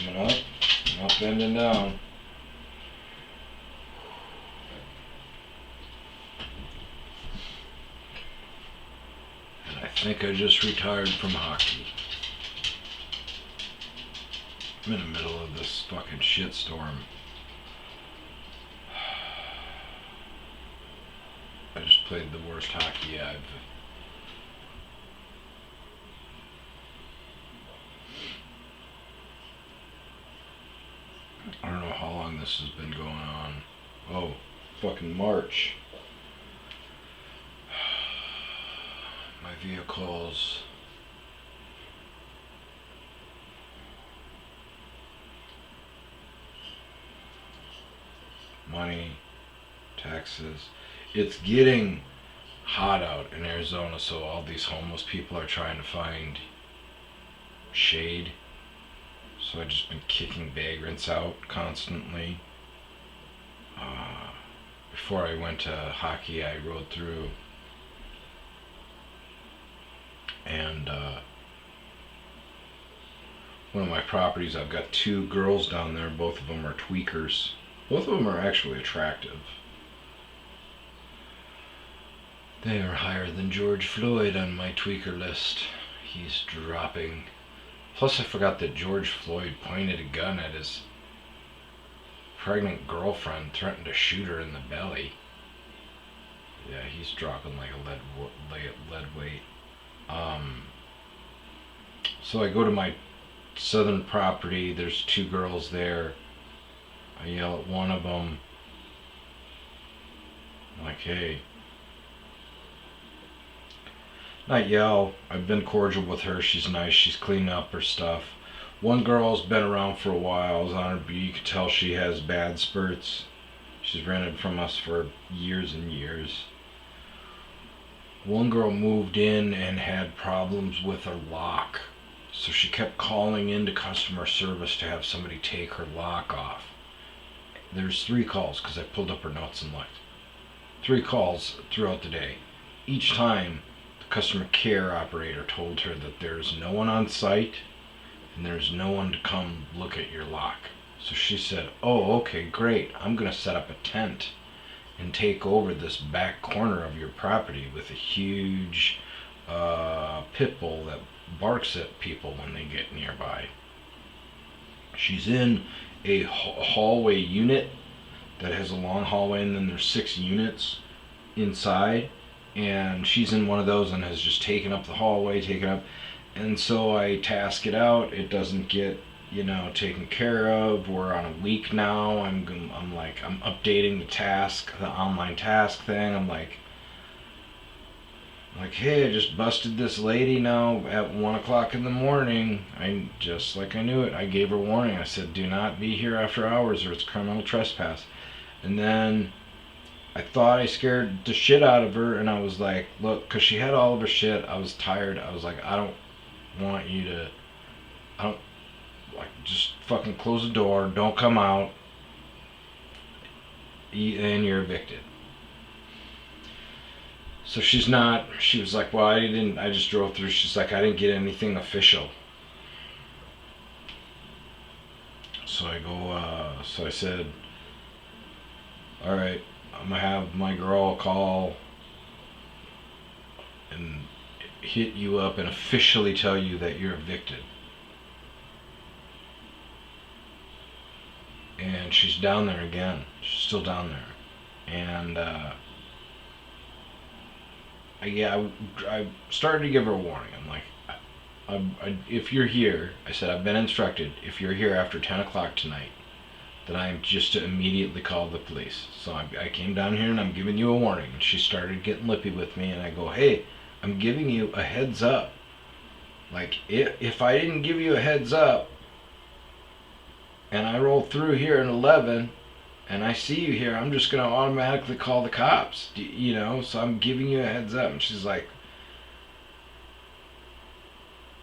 Coming up, not bending down. And I think I just retired from hockey. I'm in the middle of this fucking shitstorm. I just played the worst hockey I don't know how long this has been going on. Oh, fucking March. My vehicles. Money. Taxes. It's getting hot out in Arizona, so all these homeless people are trying to find shade. So I've just been kicking vagrants out constantly. Before I went to hockey, I rode through, and one of my properties, I've got two girls down there. Both of them are tweakers. Both of them are actually attractive. They are higher than George Floyd on my tweaker list. He's dropping. Plus, I forgot that George Floyd pointed a gun at his pregnant girlfriend, threatened to shoot her in the belly. Yeah, he's dropping like a lead weight. So I go to my southern property. There's two girls there. I yell at one of them. I'm like, hey. Not yell. I've been cordial with her. She's nice. She's cleaning up her stuff. One girl's been around for a while. I was on her, but you can tell she has bad spurts. She's rented from us for years and years. One girl moved in and had problems with her lock. So she kept calling into customer service to have somebody take her lock off. There's 3 calls, because I pulled up her notes and looked. 3 calls throughout the day. Each time, the customer care operator told her that there's no one on site and there's no one to come look at your lock. So she said, oh, okay, great. I'm going to set up a tent and take over this back corner of your property with a huge pit bull that barks at people when they get nearby. She's in a hallway unit that has a long hallway, and then there's 6 units inside, and she's in one of those and has just taken up the hallway, and so I task it out. It doesn't get, taken care of. We're on a week now. I'm updating the task, the online task thing. I'm like, hey, I just busted this lady now at 1 o'clock in the morning. I knew it. I gave her warning. I said, do not be here after hours or it's criminal trespass. And then I thought I scared the shit out of her, and I was like, look, because she had all of her shit. I was tired. I was like, I don't want you to, just fucking close the door. Don't come out. And you're evicted. So she was like, well, I just drove through. She's like, I didn't get anything official. So I said, all right, I'm going to have my girl call and hit you up and officially tell you that you're evicted. And she's down there again. She's still down there. And, I started to give her a warning. I'm like, if you're here, I said, I've been instructed, if you're here after 10 o'clock tonight, that I'm just to immediately call the police. So I came down here and I'm giving you a warning. And she started getting lippy with me, and I go, hey, I'm giving you a heads up. Like, if I didn't give you a heads up, and I roll through here at 11, and I see you here, I'm just going to automatically call the cops, so I'm giving you a heads up. And she's like,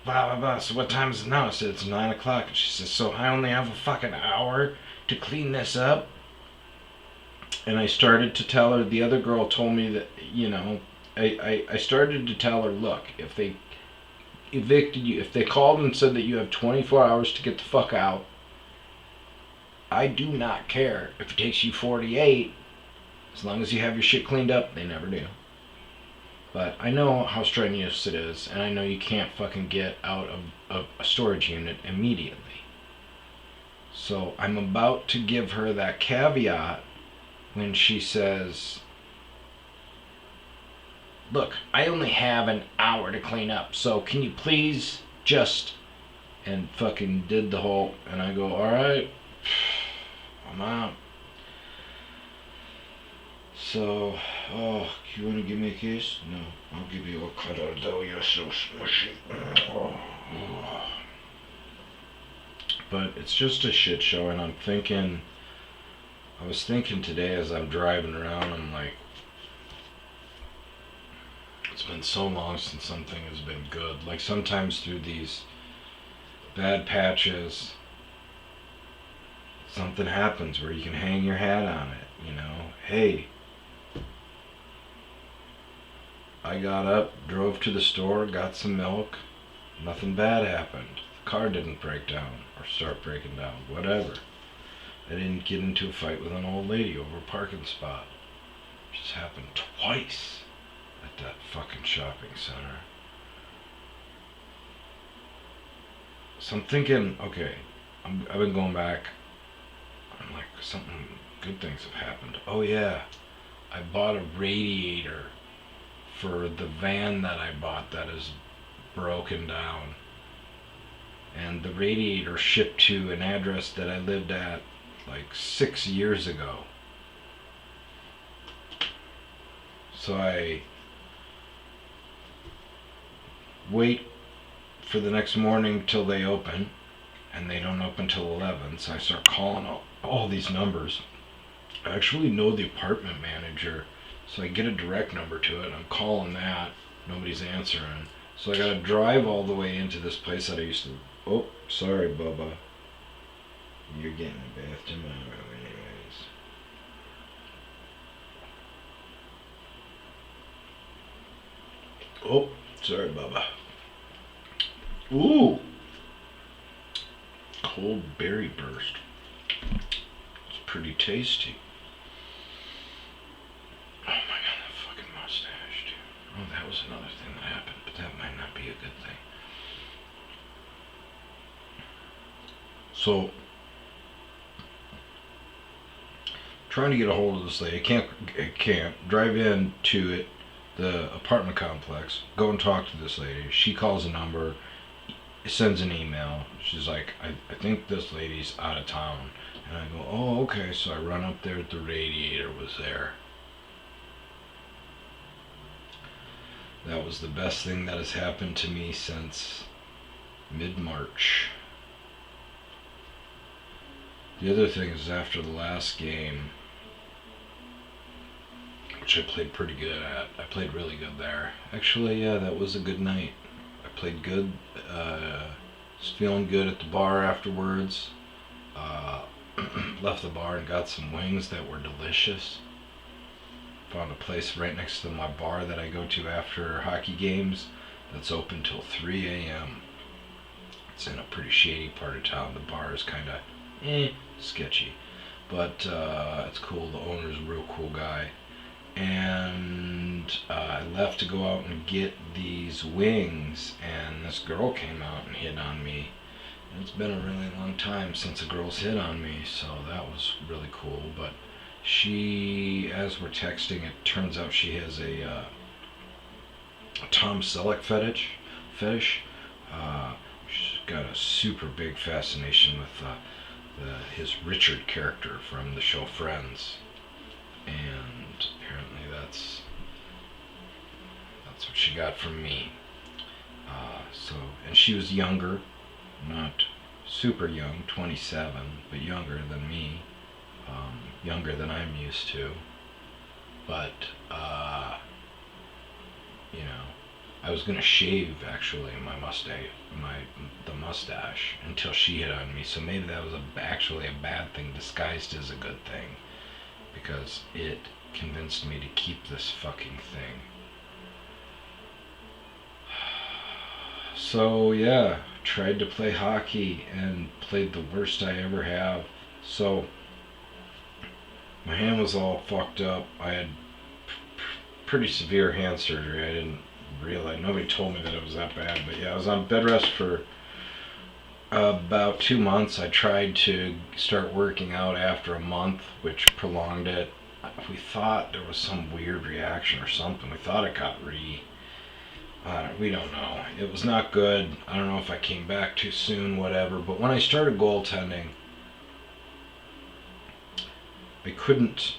blah, blah, blah, so what time is it now? I said, it's 9 o'clock. And she says, so I only have a fucking hour to clean this up? And I started to tell her, the other girl told me that, I started to tell her, look, if they evicted you, if they called and said that you have 24 hours to get the fuck out, I do not care if it takes you 48, as long as you have your shit cleaned up. They never do. But I know how strenuous it is, and I know you can't fucking get out of a storage unit immediately. So I'm about to give her that caveat when she says, look, I only have an hour to clean up, so can you please just... And fucking did the whole... And I go, alright, I'm out. So, oh, you want to give me a kiss? No, I'll give you a cuddle, though you're so smushy. Oh. But it's just a shit show, and I was thinking today as I'm driving around, I'm like, it's been so long since something has been good. Like sometimes through these bad patches, something happens where you can hang your hat on it, you know? Hey, I got up, drove to the store, got some milk, nothing bad happened. The car didn't break down or start breaking down, whatever. I didn't get into a fight with an old lady over a parking spot. It just happened twice at that fucking shopping center. So I'm thinking, okay, I've been going back. I'm like, good things have happened. Oh yeah, I bought a radiator for the van that I bought that is broken down. And the radiator shipped to an address that I lived at like 6 years ago. So I wait for the next morning till they open, and they don't open till 11, so I start calling all these numbers. I actually know the apartment manager, so I get a direct number to it, and I'm calling that. Nobody's answering. So I gotta drive all the way into this place that I used to... Oh, sorry, Bubba. You're getting a bath tomorrow anyways. Oh, sorry, Bubba. Ooh! Cold berry burst. It's pretty tasty. Oh my god, that fucking mustache, dude. Oh, that was another thing that happened, but that might not be a good thing. So, trying to get a hold of this lady. I can't. Drive in to it, the apartment complex, go and talk to this lady. She calls a number, sends an email. She's like, I think this lady's out of town. And I go, oh, okay. So I run up there, the radiator was there. That was the best thing that has happened to me since mid-March. The other thing is, after the last game, which I played pretty good at, I played really good there. Actually, yeah, that was a good night. I played good. Was feeling good at the bar afterwards. Left the bar and got some wings that were delicious. Found a place right next to my bar that I go to after hockey games that's open till 3 a.m. It's in a pretty shady part of town. The bar is kind of sketchy, but it's cool. The owner's a real cool guy. And I left to go out and get these wings, and this girl came out and hit on me. And it's been a really long time since a girl's hit on me, so that was really cool. But she, as we're texting, it turns out she has a Tom Selleck fetish. She's got a super big fascination with his Richard character from the show Friends, and apparently that's what she got from me. And she was younger, not super young, 27, but younger than me, younger than I'm used to. But I was gonna shave actually the mustache until she hit on me. So maybe that was actually a bad thing disguised as a good thing, because it convinced me to keep this fucking thing. So yeah, tried to play hockey and played the worst I ever have. So my hand was all fucked up. I had pretty severe hand surgery. I didn't realize. Nobody told me that it was that bad. But yeah, I was on bed rest for about 2 months. I tried to start working out after a month, which prolonged it. We thought there was some weird reaction or something. We thought it got we don't know. It was not good. I don't know if I came back too soon, whatever. But when I started goaltending, I couldn't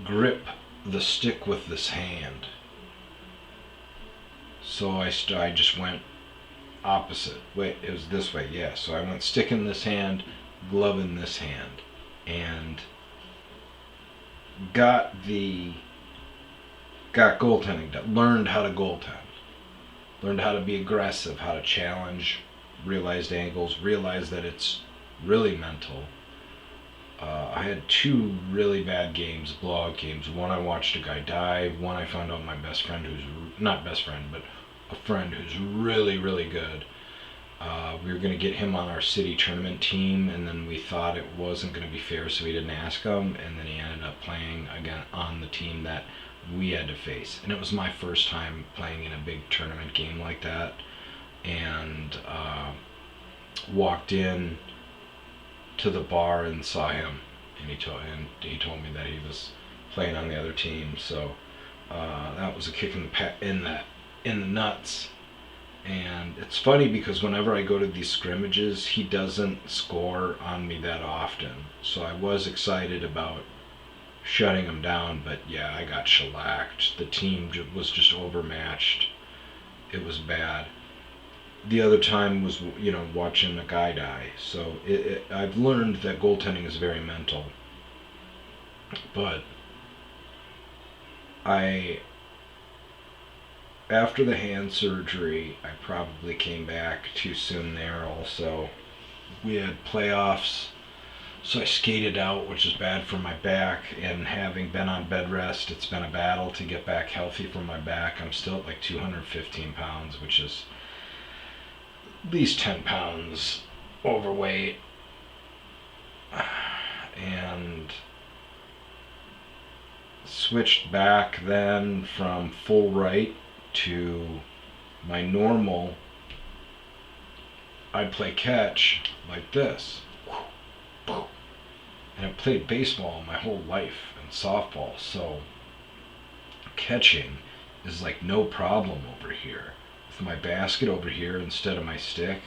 grip the stick with this hand. So I just went opposite. Wait, it was this way, yeah. So I went stick in this hand, glove in this hand, and got goaltending. Learned how to goaltend. Learned how to be aggressive, how to challenge, realized angles, realized that it's really mental. I had 2 really bad games, blowout games. One I watched a guy die. One I found out my best friend, who's not best friend, but a friend who's really, really good. We were going to get him on our city tournament team, and then we thought it wasn't going to be fair, so we didn't ask him, and then he ended up playing again on the team that we had to face. And it was my first time playing in a big tournament game like that, and walked in to the bar and saw him, and he told me that he was playing on the other team. So that was a kick in the nuts. And it's funny because whenever I go to these scrimmages, he doesn't score on me that often. So I was excited about shutting him down, but yeah, I got shellacked. The team was just overmatched. It was bad. The other time was, watching a guy die. So I've learned that goaltending is very mental. But after the hand surgery, I probably came back too soon there also. We had playoffs, so I skated out, which is bad for my back, and having been on bed rest, it's been a battle to get back healthy for my back. I'm still at like 215 pounds, which is at least 10 pounds overweight. And switched back then from full right to my normal. I'd play catch like this. And I've played baseball my whole life and softball, so catching is like no problem over here. With my basket over here instead of my stick,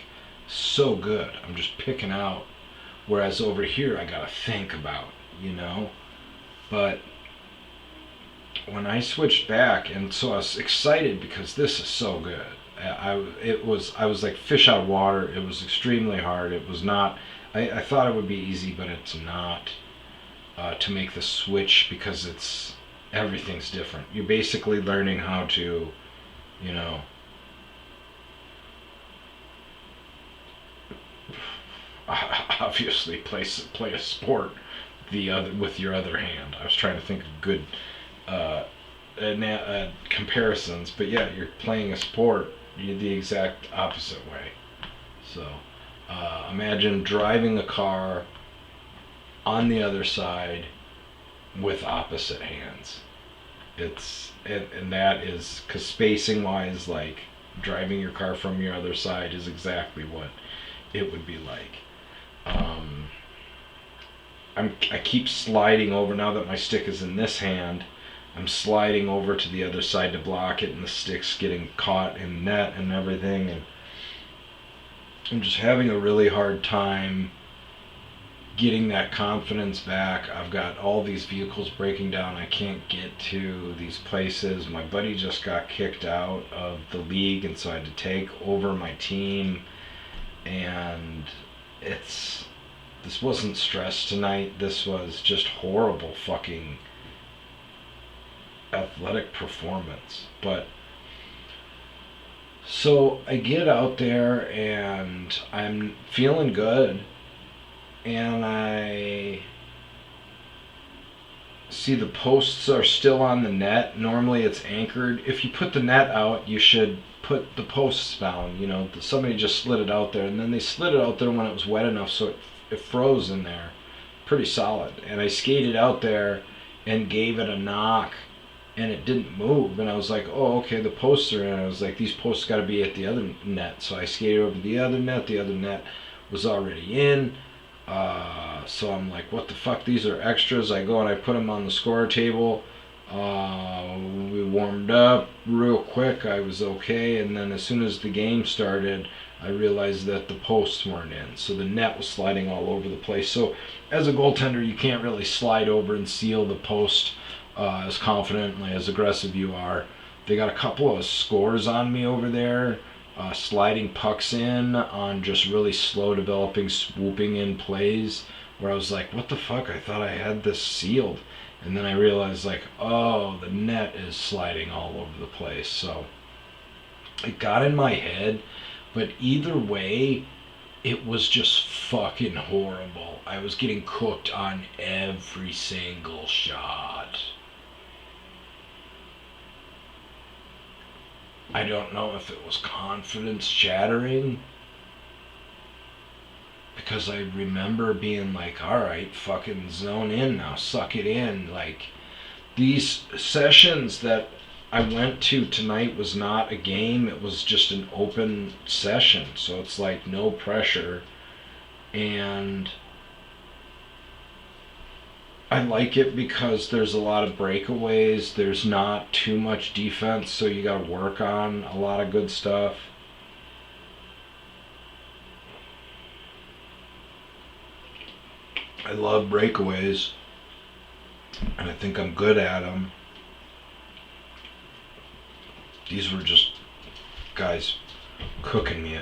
so good. I'm just picking out. Whereas over here I gotta think about, But when I switched back, and so I was excited because this is so good. I was like fish out of water. It was extremely hard. It was not. I thought it would be easy, but it's not. To make the switch, because everything's different. You're basically learning how to, obviously play a sport with your other hand. I was trying to think of good comparisons, but yeah, you're playing a sport the exact opposite way. So imagine driving a car on the other side with opposite hands. And that is because spacing wise, like driving your car from your other side is exactly what it would be like. I keep sliding over now that my stick is in this hand. I'm sliding over to the other side to block it, and the stick's getting caught in net and everything, and I'm just having a really hard time getting that confidence back. I've got all these vehicles breaking down. I can't get to these places. My buddy just got kicked out of the league, and so I had to take over my team, and this wasn't stress tonight. This was just horrible fucking athletic performance. But so I get out there and I'm feeling good, and I see the posts are still on the net. Normally it's anchored. If you put the net out, you should put the posts down. Somebody just slid it out there, and then they slid it out there when it was wet enough so it froze in there. pretty solid. And I skated out there and gave it a knock, and it didn't move. And I was like, oh, okay, the posts are in. And I was like, these posts got to be at the other net. So I skated over the other net. The other net was already in. So I'm like, what the fuck? These are extras. I go and I put them on the score table. We warmed up real quick. I was okay. And then as soon as the game started, I realized that the posts weren't in. So the net was sliding all over the place. So as a goaltender, you can't really slide over and seal the post as confidently, as aggressive you are. They got a couple of scores on me over there. Sliding pucks in on just really slow developing, swooping in plays where I was like, what the fuck? I thought I had this sealed. And then I realized, like, oh, the net is sliding all over the place. So it got in my head, but either way, it was just fucking horrible. I was getting cooked on every single shot. I don't know if it was confidence shattering, because I remember being like, alright, fucking zone in now, suck it in. Like, these sessions that I went to tonight was not a game, it was just an open session. So it's like no pressure. And I like it because there's a lot of breakaways. There's not too much defense, so you got to work on a lot of good stuff. I love breakaways, and I think I'm good at them. These were just guys cooking me.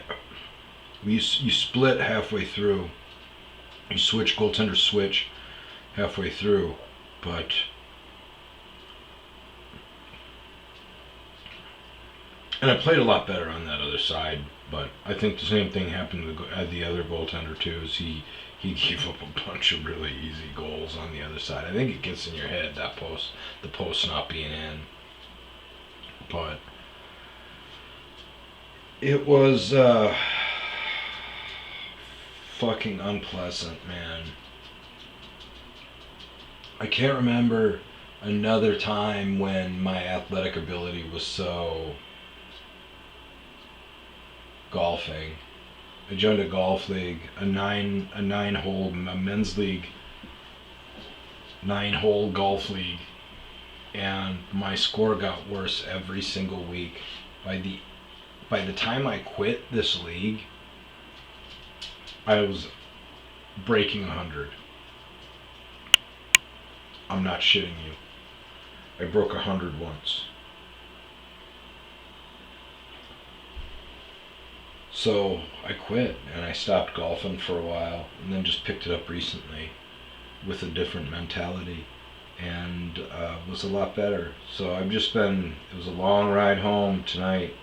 You split halfway through. You switch, goaltender switch halfway through, but and I played a lot better on that other side. But I think the same thing happened to the other goaltender too. Is he gave up a bunch of really easy goals on the other side. I think it gets in your head, that the post not being in. But it was fucking unpleasant, man. I can't remember another time when my athletic ability was so golfing. I joined a golf league, a nine-hole, a men's league, 9-hole golf league, and my score got worse every single week. By the time I quit this league, I was breaking 100. I'm not shitting you. I broke 100 once. So I quit and I stopped golfing for a while, and then just picked it up recently with a different mentality, and was a lot better. So I've just been, it was a long ride home tonight,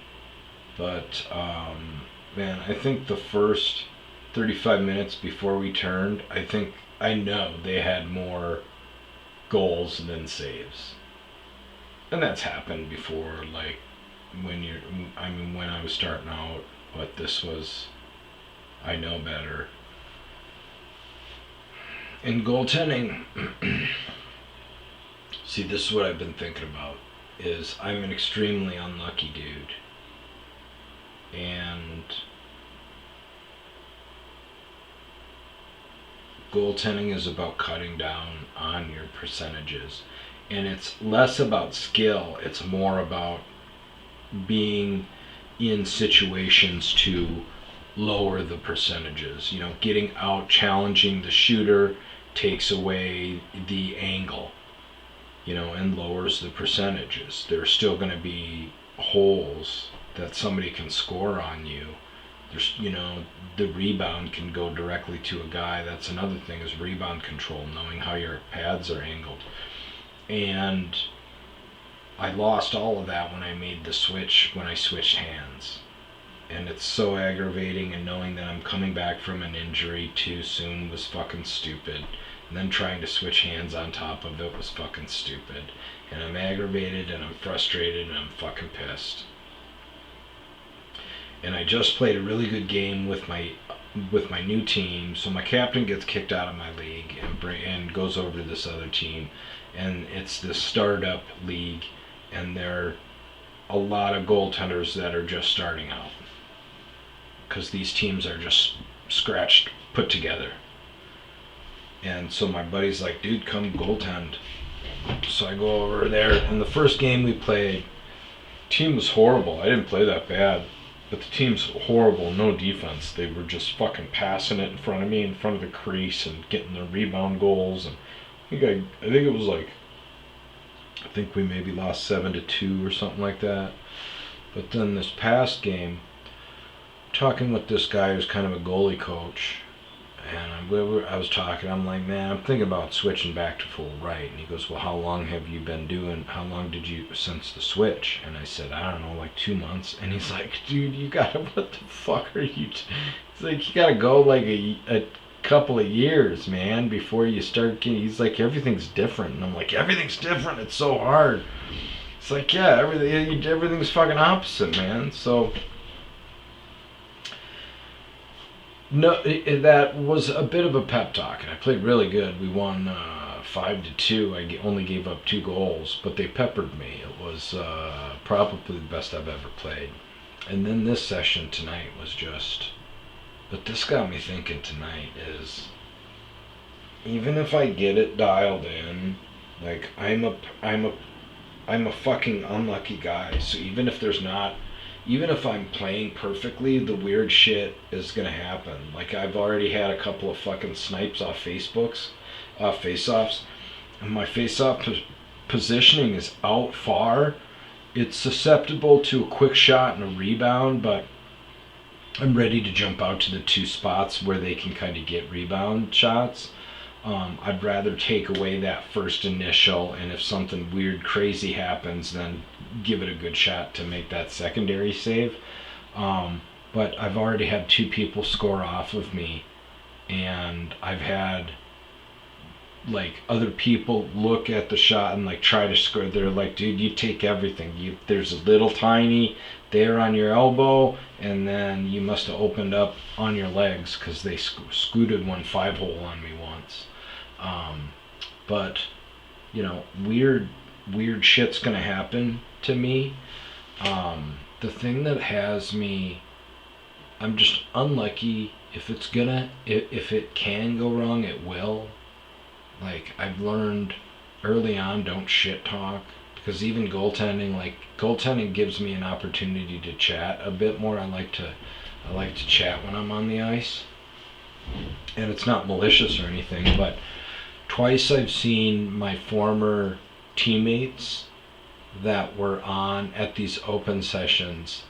but man, I think the first 35 minutes before we turned, I know they had more goals than saves. And that's happened before, like when I was starting out, but this was, I know better. In goaltending, see, this is what I've been thinking about, is I'm an extremely unlucky dude. And goaltending is about cutting down on your percentages. And it's less about skill, it's more about being in situations to lower the percentages. Getting out, challenging the shooter takes away the angle, and lowers the percentages. There's still going to be holes that somebody can score on you. There's, the rebound can go directly to a guy. That's another thing, is rebound control, knowing how your pads are angled. And I lost all of that when I made the switch, when I switched hands. And it's so aggravating, and knowing that I'm coming back from an injury too soon was fucking stupid. And then trying to switch hands on top of it was fucking stupid. And I'm aggravated, and I'm frustrated, and I'm fucking pissed. And I just played a really good game with my with my new team. So my captain gets kicked out of my league and goes over to this other team, and it's this startup league, and there are a lot of goaltenders that are just starting out because these teams are just scratched, put together. And so my buddy's like, dude, come goaltend. So I go over there, and the first game we played, team was horrible. I didn't play that bad, but the team's horrible. No defense. They were just fucking passing it in front of me, in front of the crease, and getting the rebound goals. And I think it was like, I think we maybe lost 7-2 or something like that. But then this past game, talking with this guy who's kind of a goalie coach, and I was talking, I'm like, man, I'm thinking about switching back to full right. And he goes, well, how long have you been doing, how long did you, since the switch? And I said, I don't know, like 2 months. And he's like, dude, you gotta, what the fuck are you, he's like, you gotta go like a couple of years, man, before you start getting, he's like, everything's different. And I'm like, everything's different, it's so hard. It's like, yeah, everything's fucking opposite, man. So, no, that was a bit of a pep talk, and I played really good. We won 5-2. I only gave up 2 goals, but they peppered me. It was probably the best I've ever played. And then this session tonight was just, but this got me thinking tonight is, even if I get it dialed in, like I'm a fucking unlucky guy. So even if I'm playing perfectly, the weird shit is gonna happen. Like I've already had a couple of fucking snipes off face-offs, and my face-off positioning is out far. It's susceptible to a quick shot and a rebound, but I'm ready to jump out to the 2 spots where they can kind of get rebound shots. I'd rather take away that first initial, and if something weird, crazy happens, then give it a good shot to make that secondary save. But I've already had 2 people score off of me, and I've had like other people look at the shot and like try to score. They're like, dude, you take everything. There's a little tiny there on your elbow, and then you must have opened up on your legs, because they scooted one 5-hole on me once. But you know, weird shit's gonna happen to me. The thing that has me, I'm just unlucky. If it can go wrong, it will. Like I've learned early on, don't shit talk, because even goaltending gives me an opportunity to chat a bit more. I like to chat when I'm on the ice, and it's not malicious or anything, but twice I've seen my former teammates that were on at these open sessions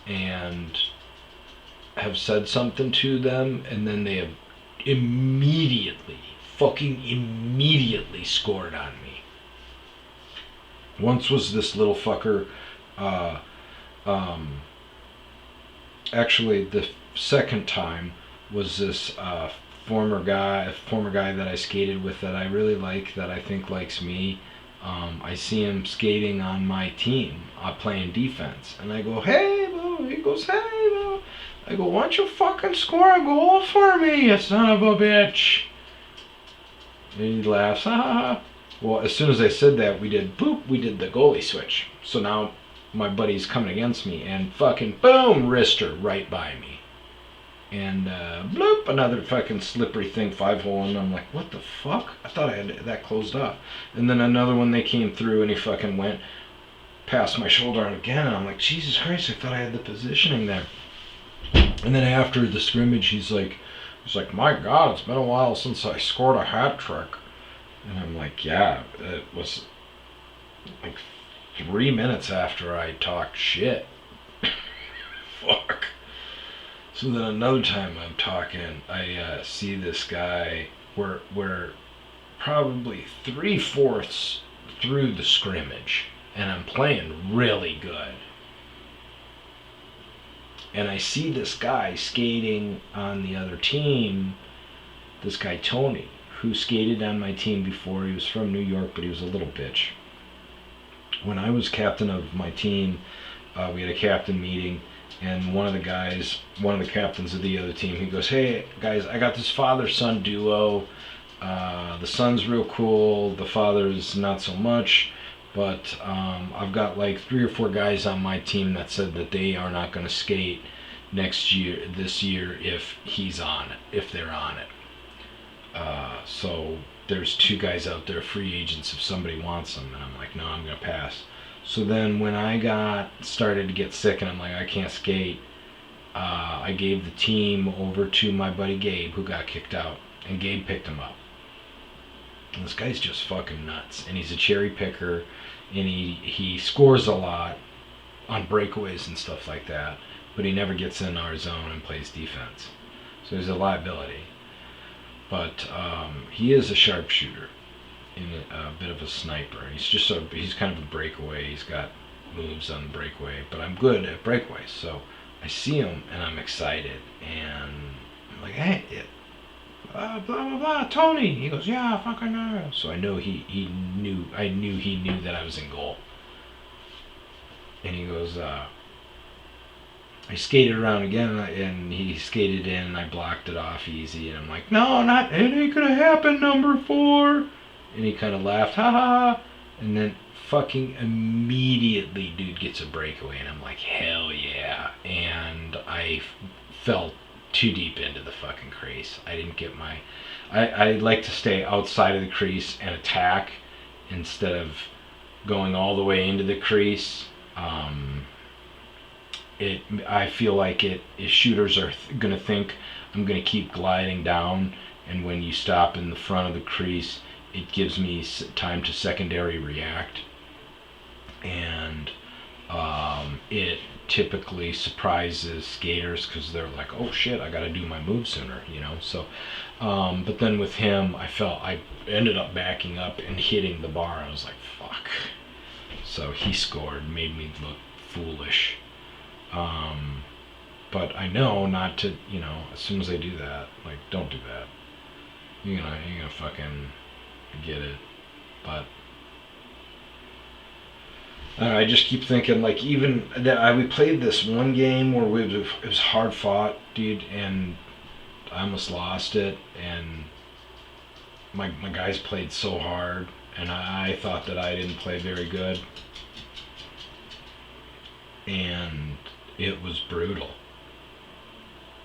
and have said something to them, and then they have fucking immediately scored on me. Once was this little fucker, actually the second time was this former guy that I skated with that I really like, that I think likes me. I see him skating on my team, playing defense, and I go, hey, bro. He goes, hey, bro. I go, why don't you fucking score a goal for me, you son of a bitch? And he laughs, ha ha ha. Well, as soon as I said that, we did the goalie switch. So now my buddy's coming against me, and fucking boom, wrister right by me. And bloop, another fucking slippery thing, 5-hole, and I'm like, what the fuck? I thought I had that closed off. And then another one, they came through, and he fucking went past my shoulder again, and I'm like, Jesus Christ, I thought I had the positioning there. And then after the scrimmage, he's like, my God, it's been a while since I scored a hat trick. And I'm like, yeah, it was like 3 minutes after I talked shit. Fuck. So then another time I'm talking, I see this guy, we're probably 3/4 through the scrimmage, and I'm playing really good. And I see this guy skating on the other team, this guy Tony, who skated on my team before. He was from New York, but he was a little bitch. When I was captain of my team, we had a captain meeting, And one of the captains of the other team, he goes, "Hey guys, I got this father-son duo. The son's real cool. The father's not so much. But I've got like 3 or 4 guys on my team that said that they are not going to skate this year if they're on it. So there's 2 guys out there, free agents, if somebody wants them." And I'm like, "No, I'm going to pass." So then when I started to get sick and I'm like, I can't skate, I gave the team over to my buddy Gabe, who got kicked out, and Gabe picked him up. And this guy's just fucking nuts, and he's a cherry picker, and he scores a lot on breakaways and stuff like that, but he never gets in our zone and plays defense. So he's a liability. But he is a sharpshooter and a bit of a sniper. He's kind of a breakaway. He's got moves on the breakaway, but I'm good at breakaways. So I see him and I'm excited, and I'm like, "Hey, blah blah blah, Tony." He goes, "Yeah, fucking no." So I knew he knew that I was in goal. And he goes, I skated around again, and he skated in, and I blocked it off easy, and I'm like, "No, it ain't gonna happen, number 4. And he kind of laughed, ha ha ha, and then fucking immediately dude gets a breakaway, and I'm like, hell yeah. And I fell too deep into the fucking crease. I didn't get I like to stay outside of the crease and attack instead of going all the way into the crease. I feel like shooters are going to think I'm going to keep gliding down, and when you stop in the front of the crease, it gives me time to secondary react, and it typically surprises skaters because they're like, "Oh shit, I got to do my move sooner," So, but then with him, I ended up backing up and hitting the bar. I was like, "Fuck!" So he scored, made me look foolish. But I know not to, as soon as I do that, like, don't do that. You're gonna fucking get it. But I just keep thinking, like, even that we played this one game where it was hard fought, dude, and I almost lost it, and my guys played so hard, and I thought that I didn't play very good, and it was brutal.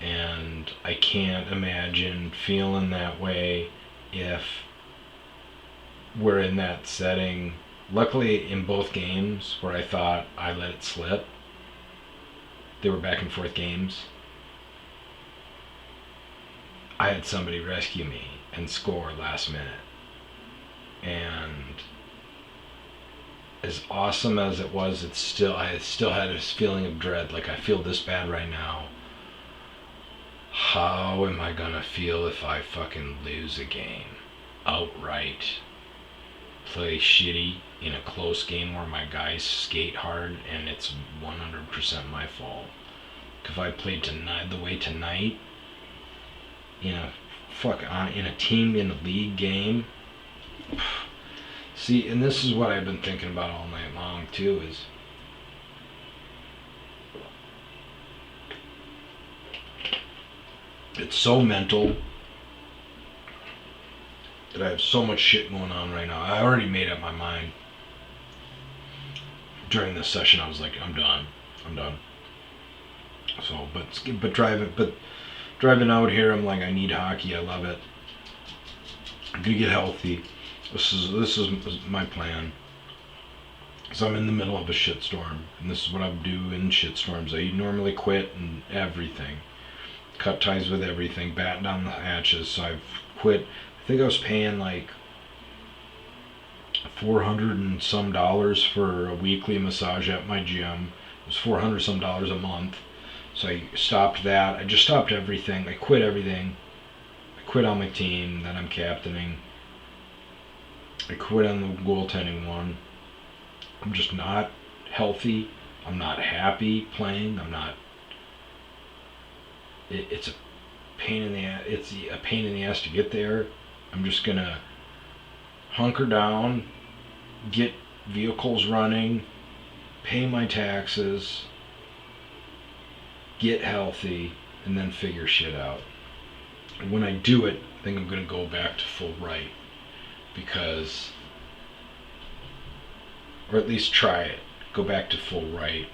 And I can't imagine feeling that way if we're in that setting. Luckily, in both games where I thought I let it slip, they were back and forth games, I had somebody rescue me and score last minute. And as awesome as it was, I still had this feeling of dread. Like, I feel this bad right now. How am I gonna feel if I fucking lose a game outright? Play shitty in a close game where my guys skate hard and it's 100% my fault. If I played tonight the way tonight, in a team in a league game. See, and this is what I've been thinking about all night long too, is it's so mental that I have so much shit going on right now. I already made up my mind. During this session, I was like, I'm done. So, but driving out here, I'm like, I need hockey. I love it. I'm gonna get healthy. This is my plan. So I'm in the middle of a shitstorm, and this is what I do in shitstorms. I normally quit and everything, cut ties with everything, batten down the hatches. So I've quit. I think I was paying like $400 and some for a weekly massage at my gym. It was $400 some a month. So I stopped that. I just stopped everything. I quit everything. I quit on my team that I'm captaining. I quit on the goaltending one. I'm just not healthy. I'm not happy playing. I'm not. It's a pain in the ass. It's a pain in the ass to get there. I'm just gonna hunker down, get vehicles running, pay my taxes, get healthy, and then figure shit out. And when I do it, I think I'm gonna go back to full right, because, or at least try it. Go back to full right.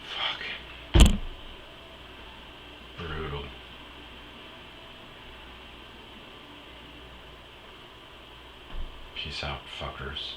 Fuck. Brutal. Peace out, fuckers.